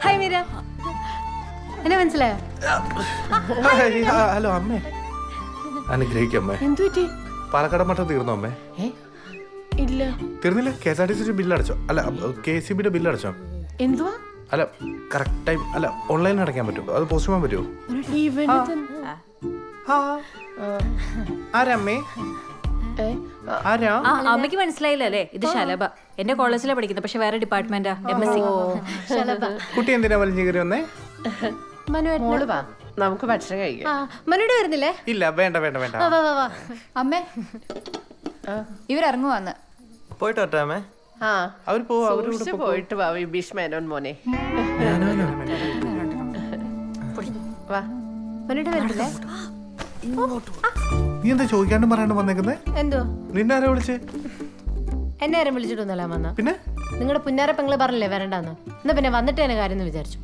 Hi Meera, എന്നെ മനസ്സിലായോ? Hello അമ്മേ. അനുഗ്രഹിക്കമ്മേ. എന്തു പറ്റി? പാലക്കാട് മട്ടം തീർന്നോ അമ്മേ? ഇല്ല. തീർന്നില്ല? KSRTC ബില്ല് അടച്ചോ? അല്ല KCBയുടെ ബില്ല് അടച്ചോ? എന്തുവാ? അല്ല കറക്റ്റ് ടൈം അല്ല ഓൺലൈനിൽ അടയ്ക്കാൻ പറ്റുമോ? അത് പോസ്റ്റ് ചെയ്യാൻ പറ്റുമോ? ആരമ്മേ? ആരാ? അമ്മയ്ക്ക് മനസ്സിലായില്ല അല്ലേ? ഇത് ശലഭ. എന്റെ കോളേജിലാണ് പഠിക്കുന്നത്, പക്ഷെ വേറെ ഡിപ്പാർട്ട്മെന്റാ. MSc. കുട്ടി എന്തിനാ വലിഞ്ഞു കയറി വന്നേ? മോള് വാ, നമുക്ക് ഭക്ഷണം കഴിക്കാം. മനുടെ വരുന്നില്ലേ? ഇല്ല, വേണ്ട വേണ്ട വേണ്ട. അമ്മേ ഇവരിറങ്ങുവാന്ന്. പോയിട്ട് വരട്ടെ. അവർ പോവാ. പോയിട്ട് വാ വിഭീഷ് മേനോൻ മോനെ. വാ, മനുടെ വരുന്നില്ലേ? നീ എന്താ ചോദിക്കാണ്ടും പറയാണ്ട് വന്നേക്കുന്നേ? എന്തോ നിന്നെ ആരാ വിളിച്ചേ? എന്നെ ആരും വിളിച്ചിട്ടൊന്നുമല്ല വന്ന. പിന്നെ നിങ്ങളുടെ പുന്നാര പെങ്ങള് പറഞ്ഞില്ലേ വരണ്ടെന്ന്. എന്നാ പിന്നെ വന്നിട്ട് തന്നെ കാര്യം എന്ന് വിചാരിച്ചു.